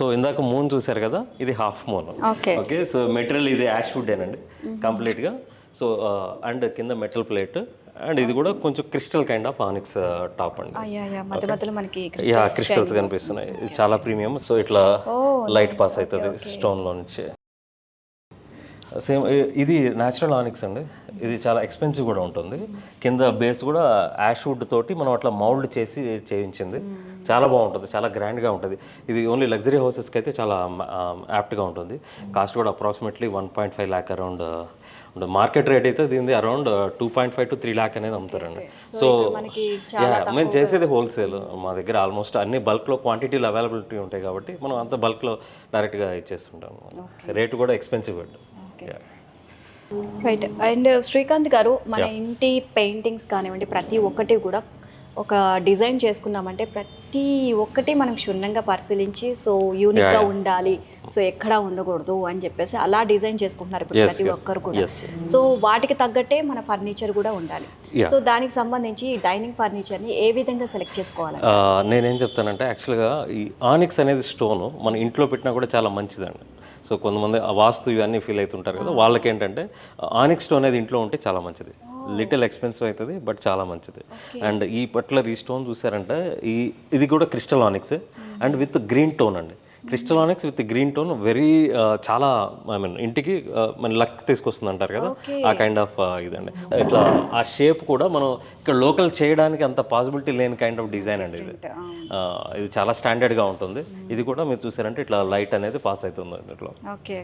So ఇందాక moon చూసారు కదా, ఇది half moon. Okay. Okay, so material ఇది యాష్ వుడ్ ఏనండి కంప్లీట్గా. సో అండ్ కింద మెటల్ ప్లేట్, అండ్ ఇది కూడా కొంచెం crystal kind of onyx top అండి. మధ్య మధ్యలో మనకి యా, క్రిస్టల్స్ కనిపిస్తున్నాయి. ఇది చాలా ప్రీమియం. సో ఇట్లా లైట్ పాస్ అవుతుంది స్టోన్లో నుంచి. సేమ్ ఇది న్యాచురల్ ఆనిక్స్ అండి. ఇది చాలా ఎక్స్పెన్సివ్ కూడా ఉంటుంది. కింద బేస్ కూడా యాష్ వుడ్ తోటి మనం అట్లా మౌల్డ్ చేసి చేయించింది. చాలా బాగుంటుంది, చాలా గ్రాండ్గా ఉంటుంది. ఇది ఓన్లీ లగ్జరీ హౌసెస్కి అయితే చాలా యాప్ట్గా ఉంటుంది. కాస్ట్ కూడా approximately 1.5 lakh around. Market rate అయితే దీనిది అరౌండ్ 2.5 to 3 lakh అనేది అమ్ముతారండి. సో మేము చేసేది హోల్సేల్. మా దగ్గర ఆల్మోస్ట్ అన్ని బల్క్లో క్వాంటిటీలు అవైలబిలిటీ ఉంటాయి కాబట్టి మనం అంత బల్క్లో డైరెక్ట్గా ఇచ్చేస్తుంటాము. రేటు కూడా ఎక్స్పెన్సివ్ అండి. రైట్. అండ్ శ్రీకాంత్ గారు, మన ఇంటి పెయింటింగ్స్ కానివ్వండి, ప్రతి ఒక్కటి కూడా ఒక డిజైన్ చేసుకున్నామంటే ప్రతి ఒక్కటి మనం క్షుణ్ణంగా పరిశీలించి సో యూనిక్గా ఉండాలి, సో ఎక్కడా ఉండకూడదు అని చెప్పేసి అలా డిజైన్ చేసుకుంటున్నారు ఇప్పుడు ప్రతి ఒక్కరు కూడా. సో వాటికి తగ్గట్టే మన ఫర్నిచర్ కూడా ఉండాలి. సో దానికి సంబంధించి డైనింగ్ ఫర్నిచర్ని ఏ విధంగా సెలెక్ట్ చేసుకోవాలి? నేనేం చెప్తానంటే, యాక్చువల్గా ఈ ఆనిక్స్ అనేది స్టోను మన ఇంట్లో పెట్టినా కూడా చాలా మంచిదండి. సో కొంతమంది వాస్తు ఇవన్నీ ఫీల్ అవుతుంటారు కదా, వాళ్ళకి ఏంటంటే ఆనిక్స్ స్టోన్ అనేది ఇంట్లో ఉంటే చాలా మంచిది. లిటిల్ ఎక్స్పెన్సివ్ అవుతుంది, బట్ చాలా మంచిది. అండ్ ఈ పర్టికులర్ ఈ స్టోన్ చూసారంటే ఇది కూడా crystal onyx and with green tone అండి. Crystal onyx with green tone very చాలా ఐ మీన్ ఇంటికి మన లక్ తీసుకొస్తుంది అంటారు కదా, ఆ కైండ్ ఆఫ్ ఇదండి. ఇట్లా ఆ షేప్ కూడా మనం ఇక్కడ లోకల్ చేయడానికి అంత పాసిబిలిటీ లేని కైండ్ ఆఫ్ డిజైన్ అండి ఇది. ఇది చాలా స్టాండర్డ్గా ఉంటుంది. ఇది కూడా మీరు చూసారంటే ఇట్లా లైట్ అనేది పాస్ అవుతుంది ఇట్లా. ఓకే.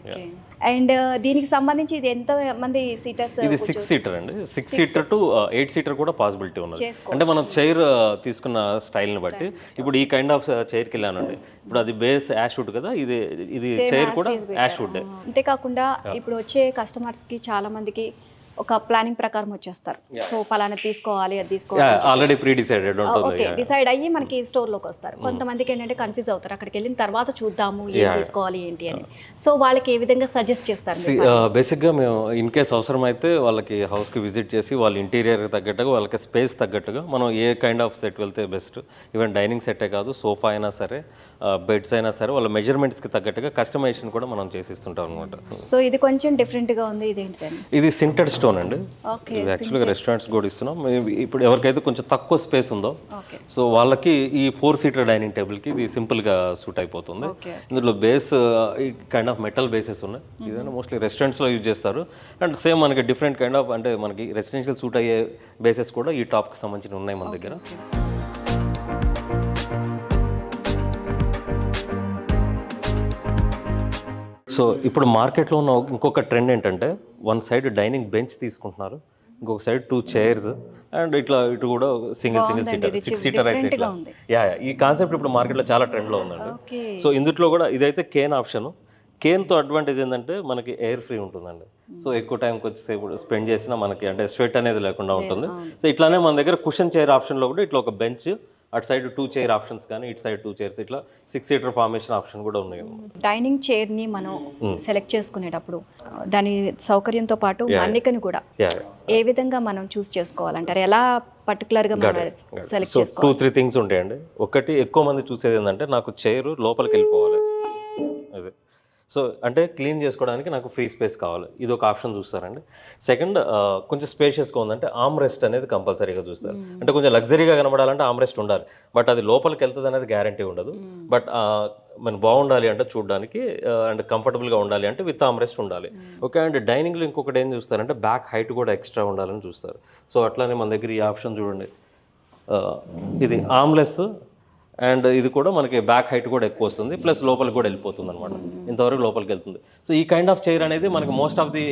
అండ్ దీనికి సంబంధించి ఇది ఎంత మంది సీటర్స్? ఇది 6 seater అండి. 6 seater to 8 seater కూడా పాసిబిలిటీ ఉన్నది. అంటే మనం చైర్ తీసుకున్న స్టైల్ని బట్టి ఇప్పుడు ఈ కైండ్ ఆఫ్ చైర్కి వెళ్ళానండి. ఇప్పుడు అది బేస్ యాష్ వుడ్ కదా, ఇది చైర్ కూడా యాష్ వుడ్. అంతేకాకుండా ఇప్పుడు వచ్చే కస్టమర్స్కి చాలా మందికి ఒక ప్లానింగ్ ప్రకారం వచ్చేస్తారు. సో పలానా తీసుకోవాలి, అది తీసుకోవాలి, ఆల్రెడీ ప్రీ డిసైడెడ్ ఉంటుంది. ఓకే, డిసైడ్ అయ్యి మనకి స్టోర్లోకి వస్తారు. కొంతమందికి ఏంటంటే కన్ఫ్యూజ్ అవుతారు, అక్కడికి వెళ్ళిన తర్వాత చూద్దాము ఏం తీసుకోవాలి ఏంటి అని. సో వాళ్ళకి ఏ విధంగా సజెస్ట్ చేస్తారు? బేసిక్గా మేము ఇన్ కేస్ అవసరం అయితే వాళ్ళకి హౌస్కి విజిట్ చేసి వాళ్ళ ఇంటీరియర్ తగ్గట్టుగా, వాళ్ళకి స్పేస్ తగ్గట్టుగా మనం ఏ కైండ్ ఆఫ్ సెట్ వెళ్తే బెస్ట్, ఈవెన్ డైనింగ్ సెట్టే కాదు, సోఫా అయినా సరే, బెడ్స్ అయినా సరే, వాళ్ళ మెజర్మెంట్స్కి తగ్గట్టుగా కస్టమైజేషన్ కూడా మనం చేసిస్తుంటాం అనమాట. సో ఇది కొంచెం డిఫరెంట్గా ఉంది. ఇదేంటిదండి? ఇది సింటెడ్ స్టోన్ అండి. ఇది యాక్చువల్గా రెస్టారెంట్స్ కూడా ఇస్తున్నాం. ఇప్పుడు ఎవరికైతే కొంచెం తక్కువ స్పేస్ ఉందో సో వాళ్ళకి ఈ 4 seater డైనింగ్ టేబుల్కి ఇది సింపుల్గా సూట్ అయిపోతుంది. ఇందులో base kind of metal bases ఉన్నాయి. ఇదైనా మోస్ట్లీ రెస్టారెంట్స్లో యూజ్ చేస్తారు. అండ్ సేమ్ మనకి డిఫరెంట్ కైండ్ ఆఫ్ అంటే మనకి రెసిడెన్షియల్ సూట్ అయ్యే బేసెస్ కూడా ఈ టాప్కి సంబంధించి ఉన్నాయి మన దగ్గర. సో ఇప్పుడు మార్కెట్లో ఉన్న ఇంకొక ట్రెండ్ ఏంటంటే, వన్ సైడ్ డైనింగ్ బెంచ్ తీసుకుంటున్నారు, ఇంకొక సైడ్ 2 chairs, అండ్ ఇటు కూడా సింగిల్ సీటర్ 6 seater అయితే ఇట్లా. ఈ కాన్సెప్ట్ ఇప్పుడు మార్కెట్లో చాలా ట్రెండ్లో ఉందండి. సో ఇందులో కూడా ఇదైతే కేన్ ఆప్షన్. కేన్తో అడ్వాంటేజ్ ఏంటంటే మనకి ఎయిర్ ఫ్రీ ఉంటుందండి. సో ఎక్కువ టైం వచ్చేసేపు స్పెండ్ చేసినా మనకి అంటే స్వెట్ అనేది లేకుండా ఉంటుంది. సో ఇట్లానే మన దగ్గర కుషన్ చైర్ ఆప్షన్లో కూడా ఇట్లా ఒక బెంచ్, అటు సైడ్ 2 chair ఆప్షన్స్ కానీ ఇటు సైడ్ 2 chairs, ఇట్లా 6 seater ఫార్మేషన్ ఆప్షన్ కూడా ఉన్నాయి. డైనింగ్ చైర్ని మనం సెలెక్ట్ చేసుకునేటప్పుడు దాని సౌకర్యంతో పాటు మన్నికని కూడా ఏ విధంగా మనం చూస్ చేసుకోవాలంటారు? ఎలా పర్టికులర్గా మనం సెలెక్ట్ చేసుకోవాలి? 2-3 థింగ్స్ ఉంటాయండి. ఒకటి, ఎక్కువ మంది చూసేది ఏంటంటే నాకు చైర్ లోపలికి వెళ్ళిపోవాలి, అదే. సో అంటే క్లీన్ చేసుకోవడానికి నాకు ఫ్రీ స్పేస్ కావాలి, ఇది ఒక ఆప్షన్ చూస్తారండి. సెకండ్, కొంచెం స్పేషియస్గా ఉందంటే ఆర్మ్ రెస్ట్ అనేది కంపల్సరీగా చూస్తారు. అంటే కొంచెం లగ్జరీగా కనబడాలంటే ఆర్మ్ రెస్ట్ ఉండాలి, బట్ అది లోపలికి వెళ్తుంది అనేది గ్యారంటీ ఉండదు. బట్ మనం బాగుండాలి అంటే చూడడానికి అండ్ కంఫర్టబుల్గా ఉండాలి అంటే విత్ ఆర్మ్ రెస్ట్ ఉండాలి. ఓకే. అండ్ డైనింగ్లో ఇంకొకటి ఏం చూస్తారంటే బ్యాక్ హైట్ కూడా ఎక్స్ట్రా ఉండాలని చూస్తారు. సో అట్లానే మన దగ్గర ఈ ఆప్షన్ చూడండి, ఇది ఆర్మ్లెస్ అండ్ ఇది కూడా మనకి బ్యాక్ హైట్ కూడా ఎక్కువ వస్తుంది, ప్లస్ లోపలికి కూడా వెళ్ళిపోతుంది అనమాట, ఇంతవరకు లోపలికి వెళ్తుంది. సో ఈ కైండ్ ఆఫ్ చైర్ అనేది మనకి మోస్ట్ ఆఫ్ ది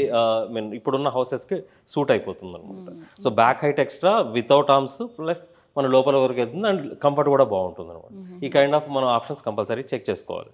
మీన్ ఇప్పుడున్న హౌసెస్కి సూట్ అయిపోతుంది అనమాట. So back height extra without arms, plus మన లోపల వరకు వెళ్తుంది అండ్ కంఫర్ట్ కూడా బాగుంటుంది అనమాట. ఈ కైండ్ ఆఫ్ మనం ఆప్షన్స్ కంపల్సరీ చెక్ చేసుకోవాలి.